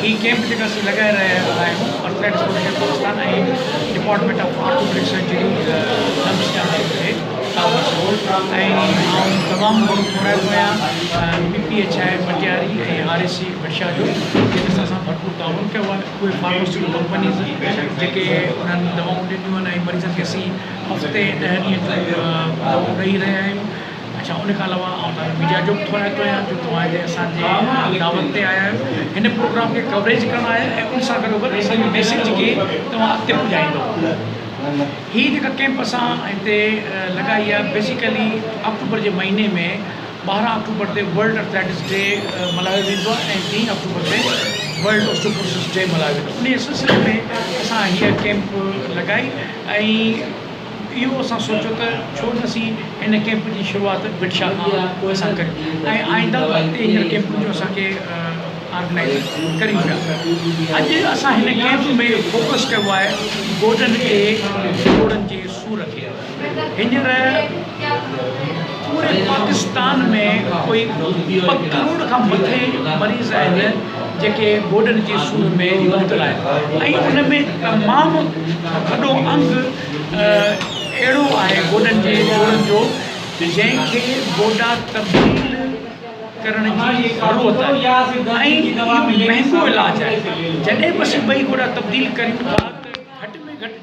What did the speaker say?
ही कैंप जेका असीं लॻाए रहिया आहियूं अर्थराइटिस फाउंडेशन पाकिस्तान ऐं डिपार्टमेंट ऑफ ऑर्थोपेडिक सर्जरी ऐं आउं तमामु घणो थोराईंदो आहियां BPH आहे मटियारी ऐं RSC भटशा जो जंहिं सां असां भरपूर ताउन कयो आहे उहे फार्मास्यूटिकल कंपनीज़ जेके उन्हनि दवाऊं ॾिनियूं आहिनि ऐं मरीज़नि खे असीं हफ़्ते 10 ॾींहं जो दवाऊं ॾेई रहिया आहियूं। अच्छा उन खां अलावा आउं मीडिया जो बि थोराईंदो आहियां जो तव्हांजे असांजे दावत ते आया आहियो हिन प्रोग्राम खे कवरेज करणु आहे ऐं उन सां गॾोगॾु असांजी मैसेज खे तव्हां अॻिते पुॼाईंदो। हीअ जेका कैंप असां हिते लॻाई आहे बेसिकली अक्टूबर जे महीने में 12 अक्टूबर ते वर्ल्ड अर्थराइटिस डे मल्हायो वेंदो आहे ऐं 3 अक्टूबर ते वर्ल्ड ऑस्टियोपोरोसिस डे मल्हायो वेंदो आहे। उन सिलसिले में असां हीअ कैंप लॻाई ऐं इहो असां सोचियो त छो न असीं हिन कैंप जी शुरूआति भटशा खां असां करियूं ऐं आईंदा वक़्तु हींअर कैंप जो असांखे ऑर्गेनाइज़ करियूं पिया। अॼु असां हिन कैंप में फोकस कयो आहे गोॾनि जे सूर खे। हींअर पूरे पाकिस्तान में कोई 2 करोड़ खां मथे मरीज़ आहिनि जेके गोॾनि जे सूर में मुबतला आहिनि ऐं उन में तमामु वॾो अंग अहिड़ो आहे गोॾनि जे जोड़नि जो जंहिंखे गोॾा तब्दील करण जी ज़रूरत आहे ऐं इहो महांगो इलाजु आहे। जॾहिं बि असीं 2 गोॾा तब्दील करियूं था त घटि में घटि